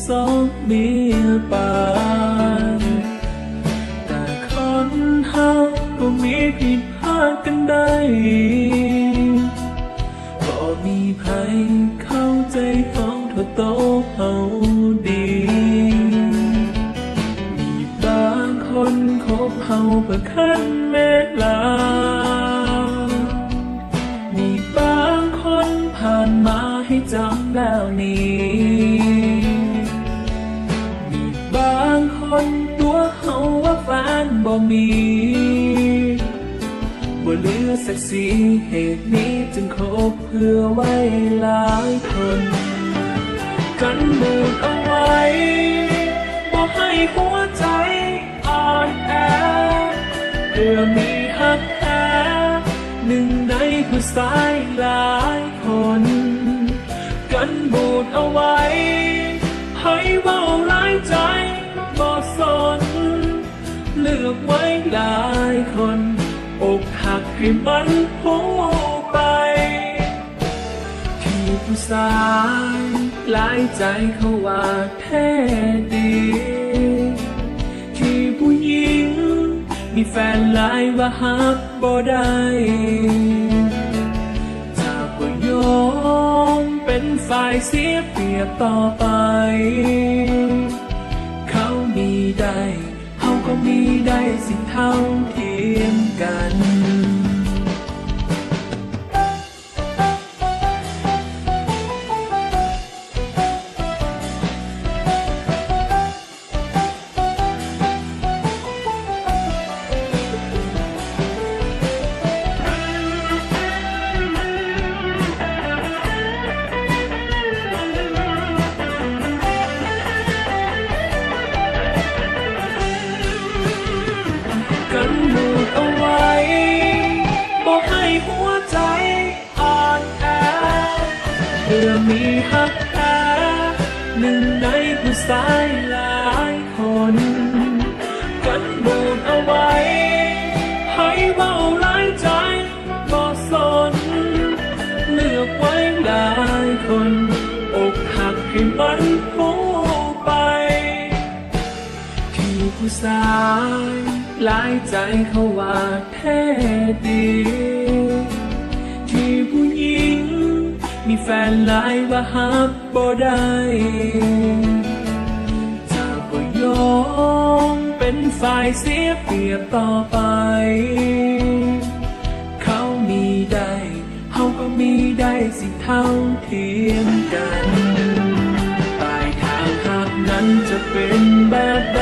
สองเมียป่านแต่คนเฮาก็มีผิดพลาดกันได้ก็มีใครเข้าใจของเธอโตเฮาดีมีบางคนคบเฮาเพื่อคันเวลามีบางคนผ่านมาให้จำแล้วนี้มีบางคนตัวเฮาว่าแฟนบ่มีบ่เหลือสักสีเหตุนี้จึงคบเพื่อไว้หลายคนกันมือเอาไว้บ่ให้หัวใจอ่อนแอเพื่อมีหักแท้หนึ่งในผู้สายหลายคนกันบูดเอาไว้ให้เว้าหลายใจบ่สนเลือกไว้หลายคนอกหักให้มันหูไปที่ผู้สายหลายใจเขาว่าแท้ดีที่ผู้หญิงมีแฟนหลายว่าฮักบ่ได้ถ้าบ่ยอมเป็นฝ่ายเสียเปรียบต่อไปเขามีได้เฮาก็มีได้สิเท่าเทียมกันกันบูดเอาไว้บอกให้หัวใจอ่อนแอเพื่อมีหักแท้หนึ่งในผู้สายหลายคนกันบูดเอาไว้ให้เบาหลายใจบ่สนเลือกไว้หลายคนอกหักให้มันหูไปที่ผู้สายหลายใจเขาว่าแท้ดีที่ผู้หญิงมีแฟนหลายว่าฮักบ่ได้ถ้าบ่ยอมเป็นฝ่ายเสียเปรียบต่อไปเขามีได้เฮาก็มีได้สิเท่าเทียมกันปลายทางหักนั้นจะเป็นแบบใด